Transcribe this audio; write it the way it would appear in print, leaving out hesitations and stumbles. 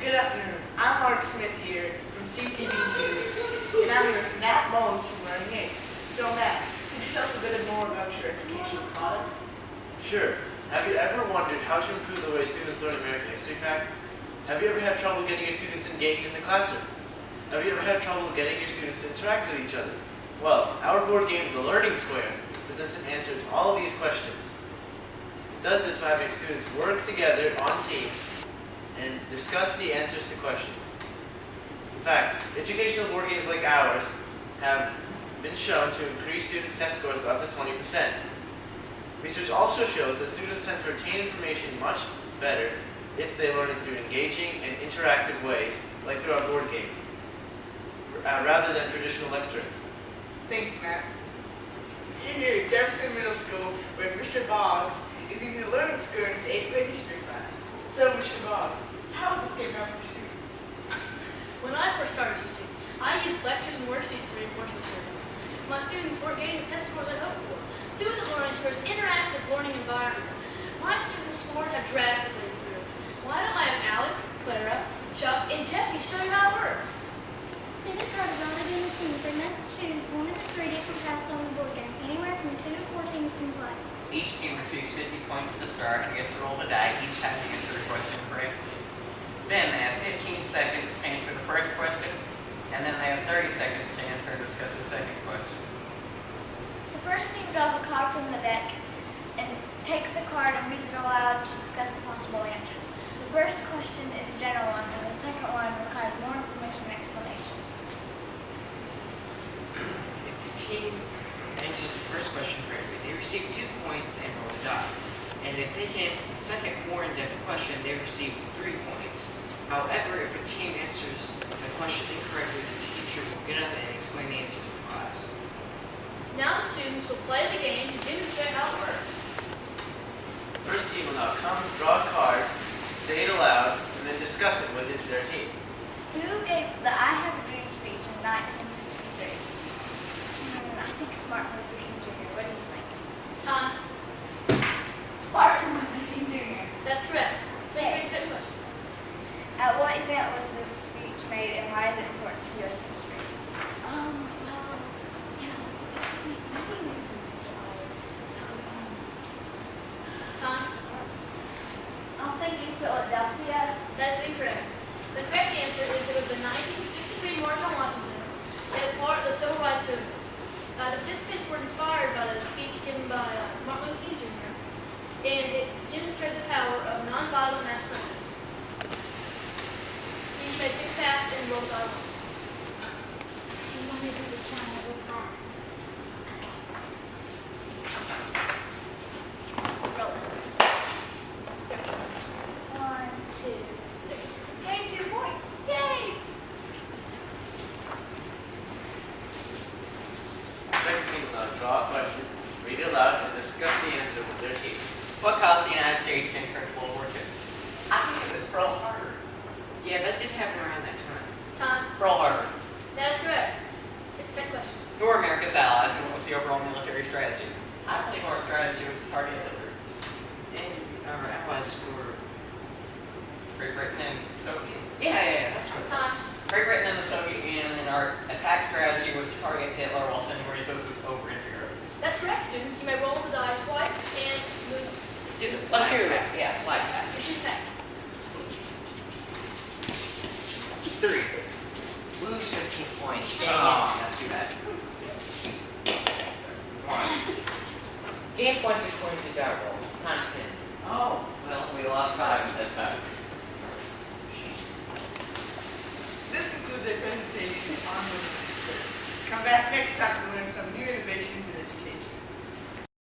Good afternoon. I'm Mark Smith here from CTV News, and I'm here with Matt Mullins from Learning 8. So Matt, could you tell us a bit more about your educational product? Sure. Have you ever wondered how to improve the way students learn American history facts? Have you ever had trouble getting your students engaged in the classroom? Have you ever had trouble getting your students to interact with each other? Well, our board game, The Learning Square, presents an answer to all of these questions. It does this by having students work together on teams and discuss the answers to questions. In fact, educational board games like ours have been shown to increase students' test scores by up to 20%. Research also shows that students tend to retain information much better if they learn it through engaging and interactive ways, like through our board game, rather than traditional lecturing. Thanks, Matt. You're here at Jefferson Middle School with Mr. Boggs is using the Learning Square in his 8th grade history class. So, Mr. Boggs, how is this game helping your students? When I first started teaching, I used lectures and worksheets to reinforce material. My students weren't getting the test scores I hoped for. Through the Learning Square's interactive learning environment, my students' scores have drastically improved. Why don't I have Alice, Clara, Chuck, and Jesse show you how it works? Students are divided into teams. They must choose one of the 3 different paths on the board game. Anywhere from 2 to 4 teams can play. Each team receives 50 points to start and gets to roll the die each time they answer the question correctly. Then they have 15 seconds to answer the first question, and then they have 30 seconds to answer and discuss the second question. The first team draws a card from the deck and takes the card and reads it aloud to discuss the possible answers. The first question is a general one, and the second one requires more information and explanation. If the team answers the first question correctly, they receive 2 points and roll a die. And if they can answer the second, more in-depth question, they receive 3 points. However, if a team answers the question incorrectly, the teacher will get up and explain the answer to the class. Now the students will play the game to demonstrate how it works. The first team will now come, draw a card, say it aloud, and then discuss it with their team. Who gave the I Have a Dream speech in 1963? I think it's Martin Luther King Jr. What do you think? Time. Martin Luther King Jr. That's correct. Please read the second question. At what event was this speech made, and why is it important to U.S. history? Well, it could be many reasons why. Time. I'm thinking Philadelphia. That's incorrect. The correct answer is it was the 1963 March on Washington as part of the Civil Rights Movement. The participants were inspired by the speech given by Martin Luther King Jr., and it demonstrated the power of nonviolent mass protest. You may pick a path and roll the die once. Do you want me to do the China real fast? Okay. Roll it. 3. 1, 2, 3. Gain 2 points. Yay! The second team will now draw a question, read it aloud, and discuss the answer with their team. What caused the United States to enter World War II? I think it was Pearl Harbor. Yeah, that did happen around that time. Time. Pearl Harbor. That is correct. Second question. Who were America's allies and what was the overall military strategy? I believe our strategy was to target Hitler. And our allies were... Great Britain and Soviet. Yeah, that's what it was. Time. Great Britain and the Soviet Union, and our attack strategy was to target Hitler while sending resources over into Europe. That's correct, students. You may roll the die twice and move. Let's do the Let's do flag it. pack. Yeah, flag pack. It's your pack. 3. Lose 15 points. Dang Oh, that's too bad. 1. Gain points according to die roll. Times 10. Oh, well, we lost 5 at 5. This concludes our presentation on Learning Square. Come back next time to learn some new innovations in education.